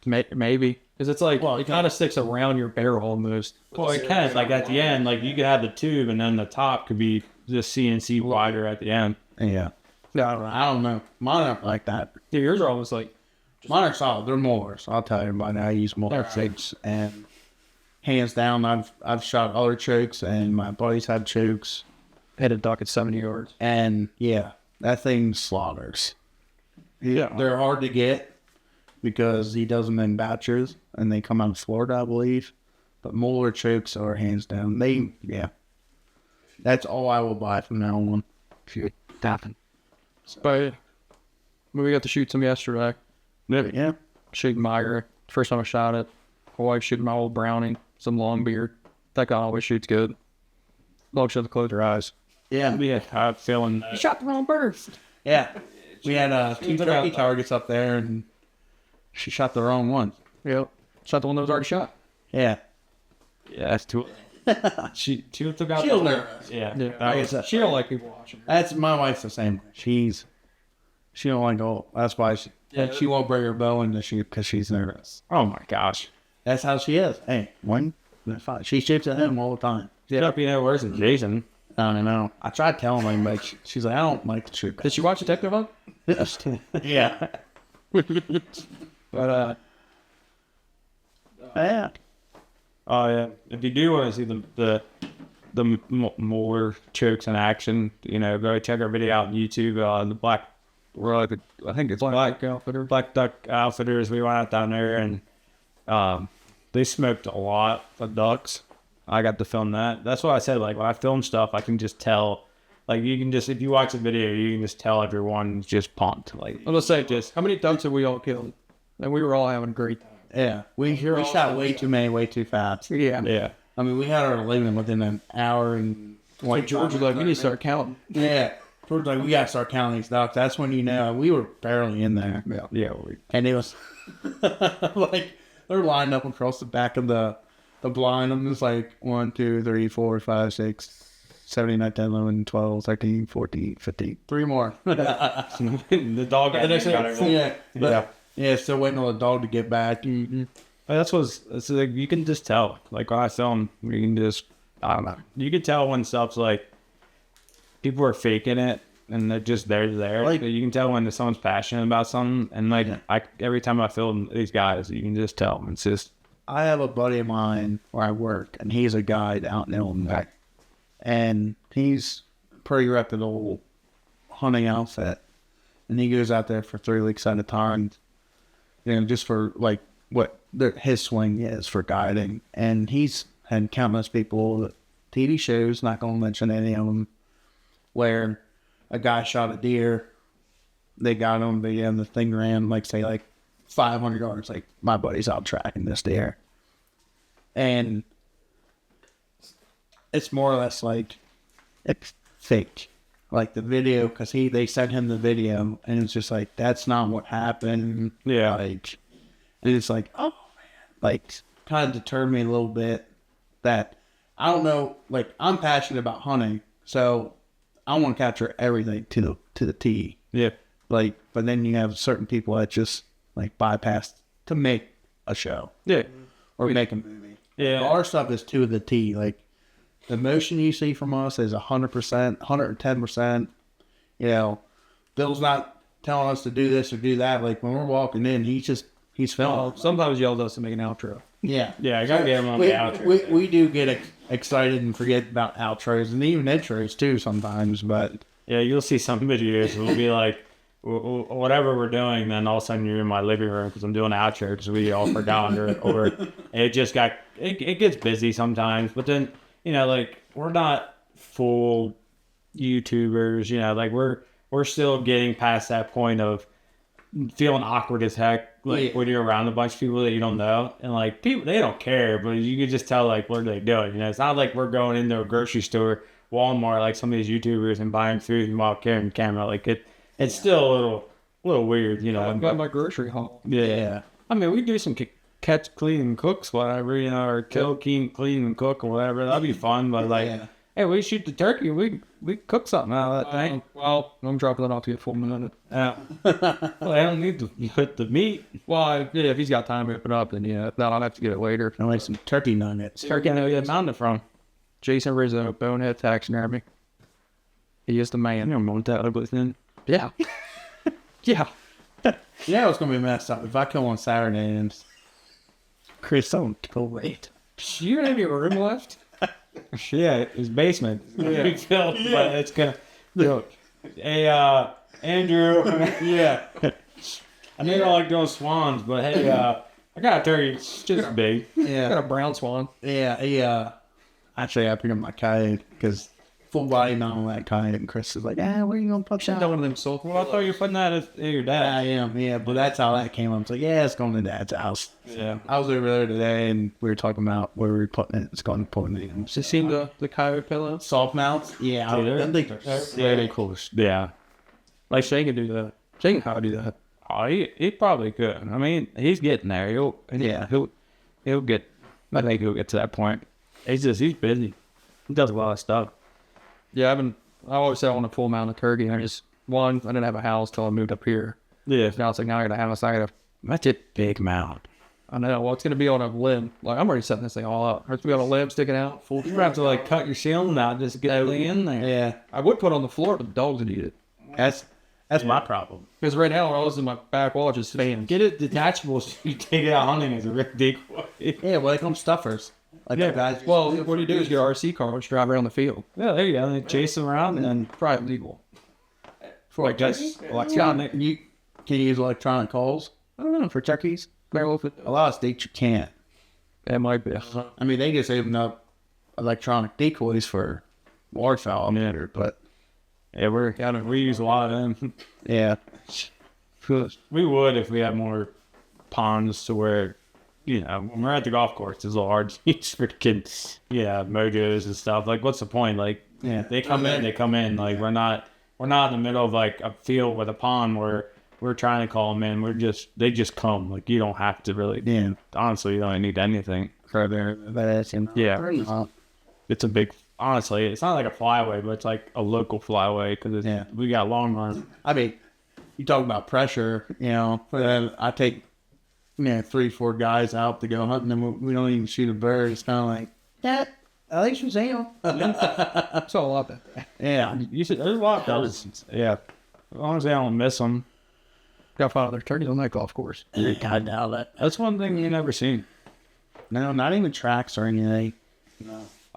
Maybe. Because it's like, Well, it kind of sticks around your barrel almost. Well, it can. Like at the end, like you could have the tube, and then the top could be just CNC wider at the end. Yeah. Yeah, I don't know. I don't know. Mine aren't like that. Yeah, yours are almost like, Mine are solid. They're molars. I'll tell you by now. I use molar shapes, and hands down, I've shot other chokes, and my buddies had chokes, hit a duck at 70 yards. and yeah, that thing slaughters. Yeah. They're hard to get because he does them in batches, and they come out of Florida, I believe. But molar chokes are hands down. Yeah. That's all I will buy from now on. But we got to shoot some yesterday. Yeah. Shooting Meyer. First time I shot it. My wife shooting my old Browning. Some long beard. That guy always shoots good. Long shot to close your eyes. Yeah. Yeah, I'm feeling that. Shot the wrong bird. Yeah. We had 2 turkey targets up there, and she shot the wrong one. Yep. Shot the one that was already shot. Yeah. Yeah, that's too. She took out. She'll nervous. Yeah. Yeah. She don't like people watching. That's my wife's the same. She don't like gold. That's why she won't bring her bow in to shoot because she's nervous. Oh my gosh. That's how she is. Hey, when she shoots at him all the time. Shut up, you know worse than Jason. I don't know. I tried telling her, but she's like, I don't like to shoot. Did she watch Detective Hunt? Yeah. But, Yeah. Oh yeah. If you do want to see the more chokes in action, you know, go check our video out on YouTube. The Black, I think it's Black Outfitter. Black Duck Outfitters. We went out down there and they smoked a lot of ducks. I got to film that. That's why I said, like, when I film stuff, I can just tell. Like, you can just, if you watch the video, you can just tell everyone's just pumped. Like, I'm gonna say, just how many ducks have we all killed? And we were all having a great time. Yeah. We shot way too many, way too fast. Yeah. yeah. I mean, we had our limit within an hour and... Like George was like, we need to start counting. Yeah. George was like, we got to start counting these ducks. That's when you know we were barely in there. Yeah. Yeah. And it was like they're lined up across the back of the blind. I'm just like 1, 2, 3, 4, 5, 6, 7, 8, 9, 10, 11, 12, 13, 14, 15. 3 more. The dog got Yeah. But, yeah, still waiting on the dog to get back. Mm-hmm. That's like, you can just tell. Like when I film, you can just, I don't know. You can tell when stuff's like, people are faking it and they're just there. Like, you can tell when someone's passionate about something. And like, every time I film these guys, you can just tell. It's just. I have a buddy of mine where I work, and he's a guide out in Illinois. And he's a pretty reputable hunting outfit. And he goes out there for 3 weeks at a time, you know, just for like what his swing is for guiding. And he's had countless people, TV shows, not going to mention any of them, where a guy shot a deer, they got him, the thing ran, like, say, like 500 yards. Like, my buddy's out tracking this deer. And it's more or less like, it's fake. Like the video, because they sent him the video, and it's just like, that's not what happened. Yeah. Like, and it's like, oh, man. Like, kind of deterred me a little bit that, I don't know, like, I'm passionate about hunting, so I want to capture everything to the T. Yeah. Like, but then you have certain people that just, like, bypass to make a show. Yeah. Or make a movie. Yeah. Our stuff is to the T. Like, the motion you see from us is 100%, 110%. You know, Bill's not telling us to do this or do that. Like, when we're walking in, he's filming. Sometimes yells at us to make an outro. Yeah. Yeah, I gotta get him on the outro. We do get excited and forget about outros and even intros too sometimes, but... Yeah, you'll see some videos. It'll be like, whatever we're doing, then all of a sudden you're in my living room because I'm doing an outro because we all forgot or it just got... It gets busy sometimes, but then... You know, like, we're not full YouTubers, you know, like, we're still getting past that point of feeling awkward as heck, like, when you're around a bunch of people that you don't know, and, like, people, they don't care, but you can just tell, like, what are they doing, you know, it's not like we're going into a grocery store, Walmart, like some of these YouTubers, and buying food and while carrying a camera, like, it's still a little weird, you know. I've got my grocery haul. Yeah. I mean, we do some catch, clean, and cooks, whatever, you know, or kill, clean, and cook, or whatever. That'd be fun, but, like, Hey, we shoot the turkey. We cook something out of that thing. Well, I'm dropping that off to get 4 minutes. Well, I don't need to put the meat. Well, yeah, if he's got time to open up, then yeah. If not, I'll have to get it later. I like some turkey nuggets. Turkey, I know you found it from. Jason Rizzo, bonehead taxidermy. He is the You man. don't want that ugly thing. Yeah. Yeah. Yeah, it's gonna be messed up if I come on Saturday and Chris don't wait. You don't have your room left? Yeah, his basement. Yeah. Filled, but it's gonna. Hey, Andrew. Yeah. I know you don't like doing swans, but hey, I got a turkey. It's just big. Got Yeah, a brown swan. yeah. Actually, I picked up my coyote because full body not on that coyote, and Chris is like, where are you gonna put Should that? have one of them soul. Well, I thought you were putting that at your Yeah, dad. I am. Yeah, but that's how that came up. It's like, it's going to Dad's house. Yeah. I was over there today, and we were talking about where we were putting it. It's going to put it in. Has you seen the coyote pillows? Soft mounts. Yeah, I think they're Very cool. Yeah. Like Shane can do that. Shane can probably do that. Oh, he probably could. I mean, he's getting there. He'll get. I think he'll get to that point. He's busy. He does a lot of stuff. Yeah, I always said I want a full amount of turkey. I didn't have a house till I moved up here. Yeah. Now it's like, now I got a house. That's a big mound. I know. Well, it's going to be on a limb. Like, I'm already setting this thing all up. It's going to be on a limb sticking out. Full. You have to like cut your ceiling out just to get everything in there. Yeah, I would put it on the floor, but the dogs would eat it. that's my problem. Because right now, I was in my back wall just fans. Get it detachable so you take it out hunting as a real decoy. Yeah, well, they come stuffers. Like Yeah, the guys. Well, what you do is get an RC car and just drive around the field. Yeah, there you go. They chase them around and then Probably illegal. for like just electronic. You can you use electronic calls? I don't know for turkeys. A lot of states you can't. It might be. I mean, they just open up electronic decoys for waterfowl. But yeah, we use a lot of them. yeah, We would if we had more ponds to where, when we're at the golf course, it's a little hard to use for kids. Yeah, mojos and stuff. Like, what's the point? Like, yeah. they come in. Like, we're not in the middle of like a field with a pond where we're trying to call them in. They just come. Like, you don't have to really. Yeah. Honestly, you don't need anything. Yeah. It's a big. Honestly, it's not like a flyaway, but it's like a local flyaway because we got long arm. I mean, you talk about pressure, I take, 3-4 guys out to go hunting, and we don't even shoot a bird. It's kind of like, I think Shazam. That's all up there. Yeah. You should. There's a lot of those. Yeah. As long as I don't miss them. Got to find other turkeys on that golf course. God, now that. That's one thing you never seen. No, not even tracks or anything.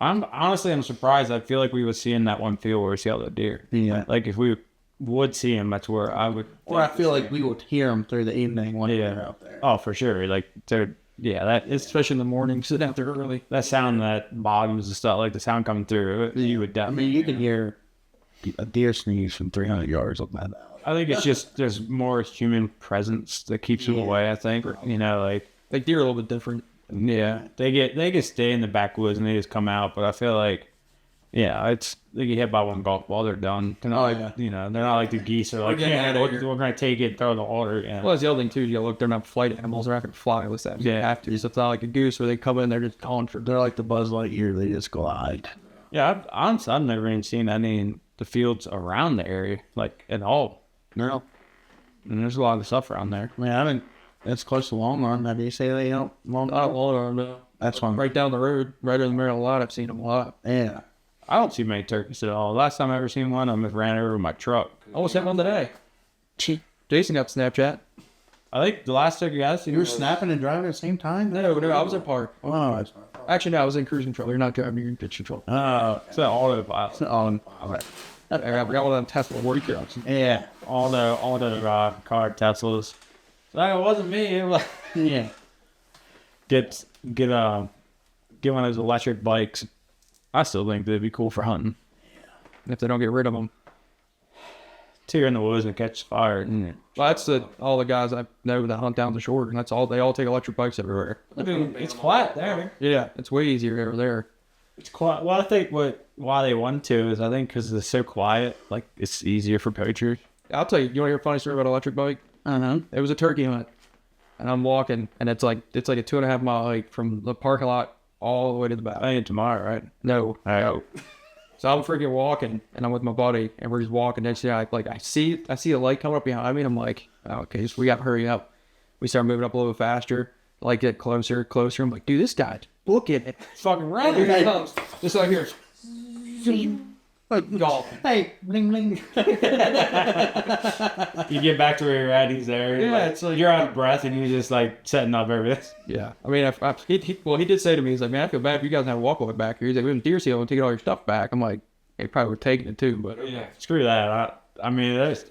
I'm surprised. I feel like we would see in that one field where we see all the deer. Yeah. Like if we would see him, that's where I would. Or I feel like we would hear them through the evening when they're out there. Oh, for sure. Like Especially in the morning, sitting out there early. that sound that bottoms and stuff, like the sound coming through. You would I definitely. mean, you can hear a deer sneeze from 300 yards on that. I think it's just there's more human presence that keeps them away. I think Like deer are a little bit different. yeah, they can stay in the backwoods and they just come out. But I feel like they get hit by one golf ball, they're done. They're not they're not like the geese are like we're gonna take it and throw it in the water. Yeah, Well, that's the other thing too. You look, they're not flight animals. They're not going to fly with that. Yeah. You have to. So it's not like a goose where they come in, they're just calling for. They're like the Buzz Lightyear. They just glide. yeah. Honestly, I've never even seen any in the fields around the area like at all. No. And there's a lot of stuff around there. I mean, I mean, it's close to Long Run. How do you say they don't? Long I don't want to. That's one. Right down the road, right in the middle of a lot. I've seen them a lot. Yeah. I don't see many turkeys at all. Last time I ever seen one, I just ran over with my truck. I almost had one today. Jason got Snapchat. I think the last turkey I seen You were was snapping and driving at the same time? No, I was in park. Oh, it's Actually, no, I was in cruise control. You're not driving, you're in pitch control. it's an autopilot. on. I got one of them Tesla work trucks. Yeah. All the car Teslas. So it wasn't me. It was Yeah. get one of those electric bikes. I still think they'd be cool for hunting. If they don't get rid of them. Tear in the woods and catch fire. Well, that's all the guys I know that hunt down the shore. And that's all. They all take electric bikes everywhere. It's quiet there. Yeah, it's way easier over there. It's quiet. Well, I think why they want to is I think because it's so quiet. Like it's easier for poachers. I'll tell you. You want to hear a funny story about an electric bike? It was a turkey hunt, and I'm walking, and it's like a 2.5 mile hike from the parking lot all the way to the back. I think tomorrow, right? No. So I'm freaking walking, and I'm with my buddy, and we're just walking. Next thing I see a light coming up behind me, and I'm like, oh, okay, so we got to hurry up. We start moving up a little bit faster. Like get closer. I'm like, dude, this guy, look at it, fucking right here he comes. Just like here. Golf. Hey, bling bling. You get back to where you're at, he's there. Yeah, Like, it's like you're out of breath and you're just like setting up everything. Yeah, I mean, he did say to me, he's like, man, I feel bad if you guys have a walk-away back here. He's like, we have a deer seal and taking all your stuff back. I'm like, they probably were taking it too, but Yeah, screw that. I mean, that's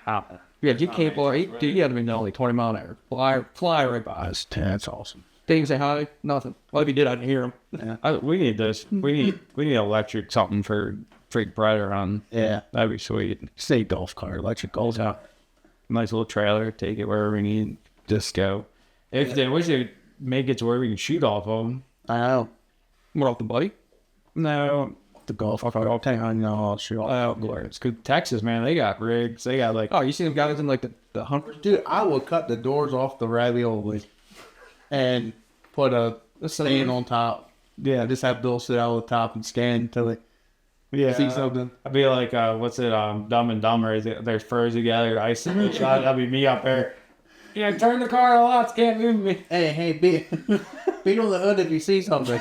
how. yeah, you can't blow. Dude, he had to be only 20 mile an hour, fly right by us. That's awesome. Didn't even say hi, nothing. Well, if he did, I didn't hear him. Yeah. We need this. We need electric something for freak Predator on. Yeah. That'd be sweet. Say golf cart, electric golf cart. Nice little trailer. Take it wherever we need. Just go. If they we should make it to where we can shoot off of them. I know. What off the buddy? No. The golf cart. Hang on, no, I'll shoot off. Oh, glorious. Cause Texas, man, they got rigs. They got like. Oh, you see them guys in like the hunters? Dude, I will cut the doors off the ravioli and put a stand on top. Yeah, just have Bill sit out on the top and scan until they see something. I'd be like, what's it, Dumb and Dumber? They're furs together, ice in the shot. That'd be me up there. Yeah, turn the car lots, can't move me. Hey, beat on the hood if you see something.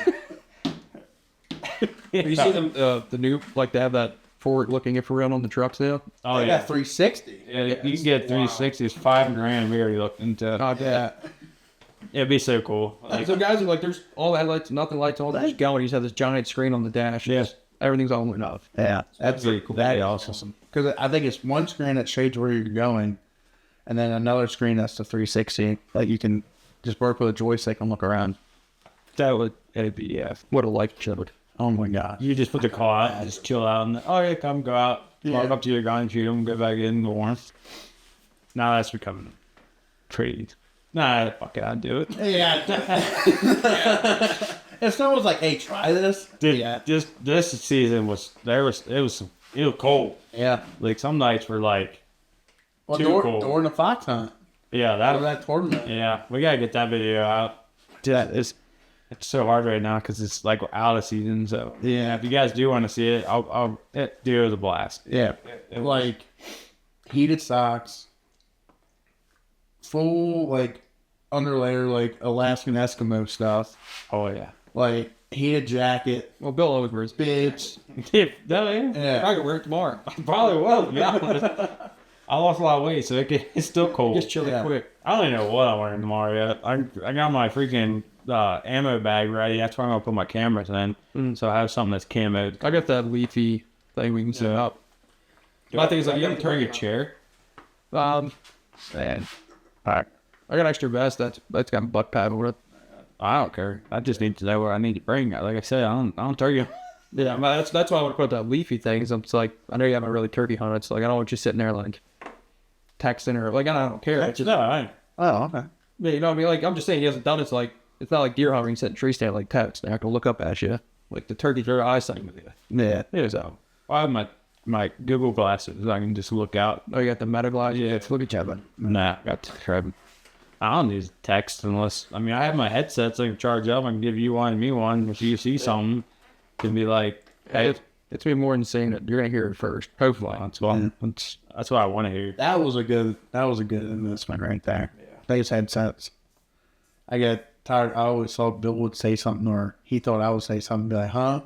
You see them, the new, like they have that forward-looking infrared on the trucks now? Oh, They yeah. got 360. Yeah, you can get 360s, $5,000. We already looked into it. Oh, Yeah. It'd be so cool. Like, So guys are like, there's all that lights, nothing lights on. Just going. You just have this giant screen on the dash. Yeah. Everything's all lit up. Yeah, that's pretty cool. That is Yeah, awesome. Because I think it's one screen that shades where you're going, and then another screen that's the 360. Like you can just work with a joystick and look around. it'd be, yeah. What a light showed. Oh my god. You just put the car out and just chill out. And, oh, yeah, come go out. Walk up to your gun, shoot them, get back in the warmth. Now that's becoming pretty. Nah, fuck it, I'd do it. Yeah. If someone was like, "Hey, try this," Dude, yeah, this season was cold. yeah. Like some nights were like, Well, Too cold. during the fox hunt, yeah, or that that tournament. yeah, we gotta get that video out. Dude, it's so hard right now because it's like we're out of season. So Yeah. if you guys do want to see it, dude, it was a blast. Yeah, like heated socks, full like underlayer like Alaskan Eskimo stuff, Oh yeah, like heated jacket, Well, Bill always wears. bibs. yeah. Yeah, I could wear it tomorrow. Probably will. To be honest. I lost a lot of weight, so it's still cold. Gets chilly Yeah. quick. I don't even know what I'm wearing tomorrow yet. I got my freaking ammo bag ready. That's where I'm gonna put my cameras in. So I have something that's camoed. I got that leafy thing we can set up. My thing is like, you gotta turn your chair. Man, Alright. I got an extra vest that's got a butt pad with it. I don't care. I just need to know where I need to bring it. Like I said, I don't tell you. Yeah, that's why I want to put that leafy thing. Is it's like, I know you haven't really turkey hunted, so like I don't want you sitting there like texting or like I don't care. It's just, No, I oh, okay. yeah, you know what I mean? Like I'm just saying he hasn't done it. It's like it's not like deer hunting. You sit in a tree stand like text. They're not gonna look up at you. Like the turkeys are eyesight with you. Yeah, Yeah, so I have my Google glasses. I can just look out. oh, you got the meta glass. Yeah, look at you. Nah, I got to grab. I don't use text unless I have my headsets I can charge up. I can give you one and me one. If you see something, it can be like, hey, It's gonna be more insane. You're gonna hear it first. Hopefully. that's what I want to hear. that was a good investment right there. They just had sense. I got tired. I always thought Bill would say something, or he thought I would say something. Be like, huh?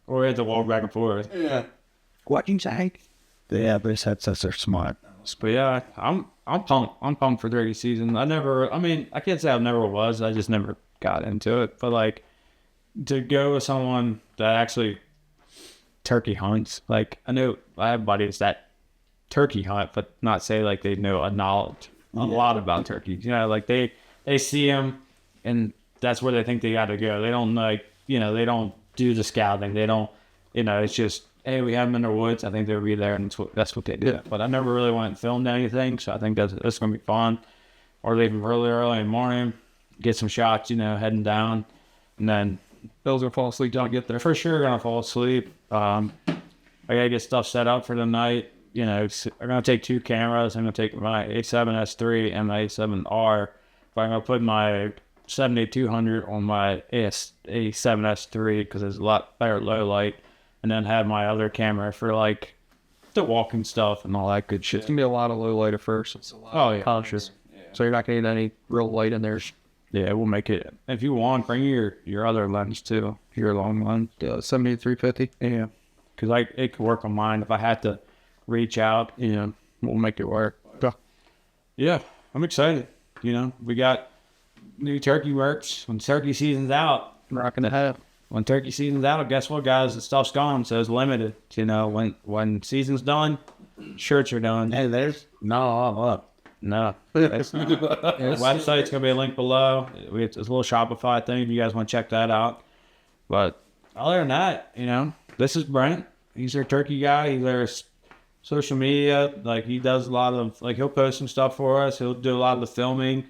Or we have to walk back and forth. Yeah. What you say? Yeah, these headsets are smart. But yeah, I'm pumped. I'm pumped for turkey season. I can't say I've never was. I just never got into it. But like to go with someone that actually turkey hunts. Like I know I have buddies that turkey hunt, but not say like they know a lot about turkeys. You know, like they see them and that's where they think they got to go. They don't they don't do the scouting. They don't, it's just, hey, we have them in the woods. I think they'll be there, and that's what they do. But I never really went and filmed anything, so I think that's going to be fun. Or leaving early in the morning, get some shots, heading down, and then Bill's gonna fall asleep. Don't get there. for sure going to fall asleep. I got to get stuff set up for the night. I'm going to take 2 cameras. I'm going to take my A7S III and my A7R, but I'm going to put my 7200 on my A7S III because it's a lot better low light. and then have my other camera for like the walking stuff and all that good shit. It's gonna be a lot of low light at first. It's a lot Oh, yeah. conscious. So you're not gonna need any real light in there. Yeah, we'll make it. If you want, bring your other lens too, your long lens. 70 to 350. Yeah, because it could work on mine if I had to reach out. Yeah, we'll make it work. Yeah, I'm excited. You know, we got new turkey works when turkey season's out. Rocking the hat. When turkey season's out, guess what, guys? The stuff's gone, so it's limited. You know, when season's done, shirts are done. Hey, there's not a lot left. No, website's gonna be a link below. It's a little Shopify thing if you guys want to check that out. But other than that, you know, this is Brent. He's our turkey guy. He's our social media. Like, he does a lot of, like, he'll post some stuff for us. He'll do a lot of the filming.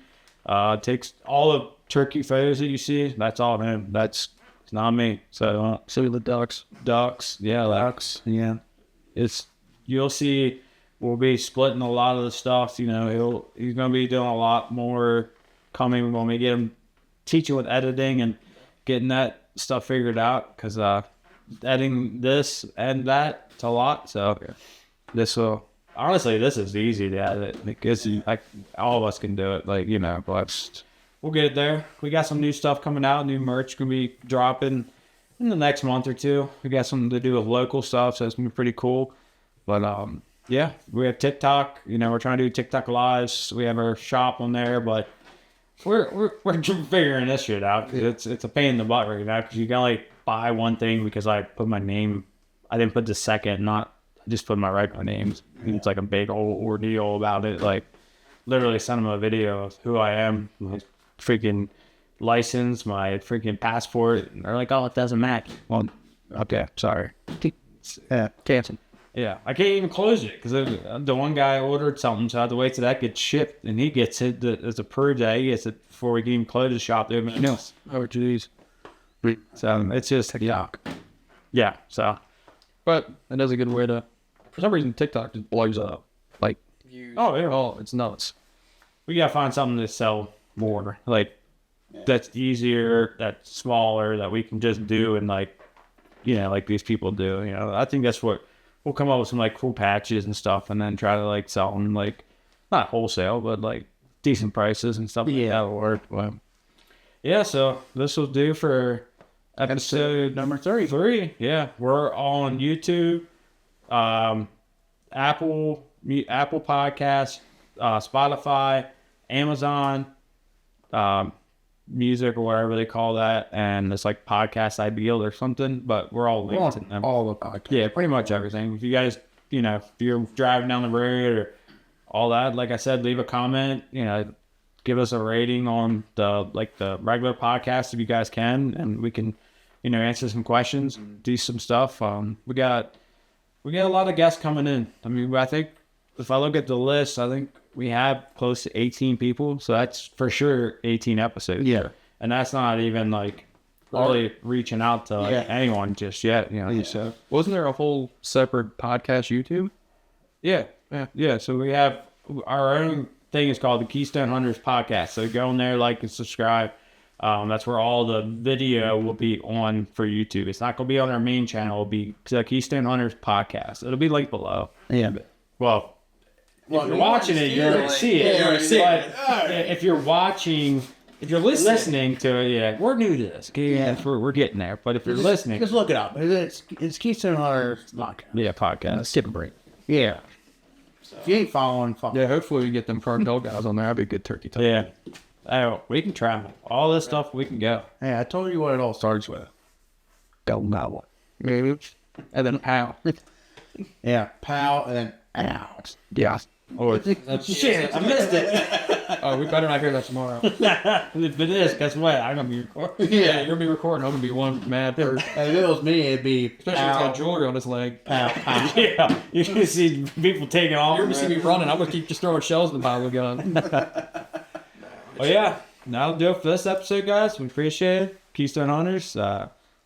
Takes all the turkey photos that you see. That's all him. It's not me. So The ducks. yeah, ducks. Yeah, you'll see. We'll be splitting a lot of the stuff. You know, he's gonna be doing a lot more coming when we get him teaching with editing and getting that stuff figured out. Because editing this and that, it's a lot. So this is easy to edit because like all of us can do it. Like, you know, but we'll get it there. We got some new stuff coming out. New merch gonna be dropping in the next month or two. We got something to do with local stuff, so it's gonna be pretty cool. But yeah, we have TikTok. You know, we're trying to do TikTok lives. We have our shop on there, but we're figuring this shit out. It's a pain in the butt right now because you can only buy one thing because I put my name. I didn't put the second, I just put my regular names. It's like a big old ordeal about it. Like, literally sent them a video of who I am, my freaking license, my freaking passport. And they're like, oh, it doesn't match. Well, okay, sorry. Yeah, cancel. Yeah, I can't even close it because the one guy ordered something, so I had to wait till that gets shipped, and he gets it as a approved day. He gets it before we can even close the shop. There, no. Oh, geez. So it's just yeah. So, But it is a good way to. For some reason, TikTok just blows up. Like, it's nuts. we gotta find something to sell more, like that's easier, that's smaller, that we can just do and like, you know, like these people do. You know, I think that's what we'll come up with, some like cool patches and stuff, and then try to like sell them like not wholesale, but like decent prices and stuff. Like that will work. But yeah, so this will do for episode number 33. Yeah, we're on YouTube, Apple Podcasts, Spotify, Amazon, Music or whatever they call that, and it's like Podcast Ideal or something. But we're all linked to them. All the podcasts. Yeah, pretty much everything. If you guys, you know, if you're driving down the road or all that, like I said, leave a comment. You know, give us a rating on the regular podcast if you guys can, and we can, you know, answer some questions, do some stuff. We got a lot of guests coming in. I mean, I think if I look at the list, I think we have close to 18 people, so that's for sure 18 episodes. Yeah. And that's not even like really reaching out to anyone just yet, you know. So Wasn't there a whole separate podcast YouTube? yeah. So we have our own thing is called the Keystone Hunters Podcast. So go in there, like and subscribe. That's where all the video will be on for YouTube. It's not going to be on our main channel. It'll be the Keystone Hunters Podcast. It'll be linked below. Yeah. Well, if you're watching it, you're going to see it. But if you're watching, if you're listening to it, we're new to this. Okay? Yeah, we're getting there. But if you're listening, Just look it up. It's Keystone Hunters podcast. yeah, podcast. Skip a break. Yeah. If you ain't following, follow. Yeah, hopefully we get them cartel guys on there. That'd be a good turkey time. Yeah. Oh, we can travel. All this stuff, we can go. Hey, I told you what it all starts with. Go that one. Maybe. And then how? Yeah. Pow and then ow. Yeah. Or shit, I missed it. Oh, we better not hear that tomorrow. If it is, guess what? I'm gonna be recording. Yeah, you're gonna be recording. I'm gonna be one mad person. If it was me, it'd be Especially if it's got jewelry on his leg. pow, pow. Yeah, you can see people taking off. You're gonna see me running. I'm gonna keep just throwing shells in the pile of gun. Well, yeah, that'll do it for this episode, guys. We appreciate it. Keystone Hunters,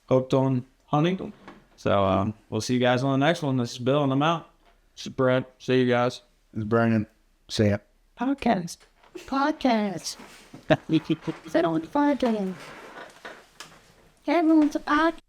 hooked on hunting. So we'll see you guys on the next one. This is Bill, and I'm out. This is Brent. See you guys. It's Brandon. See ya. Podcast. Sit on podcast. Everyone's a podcast.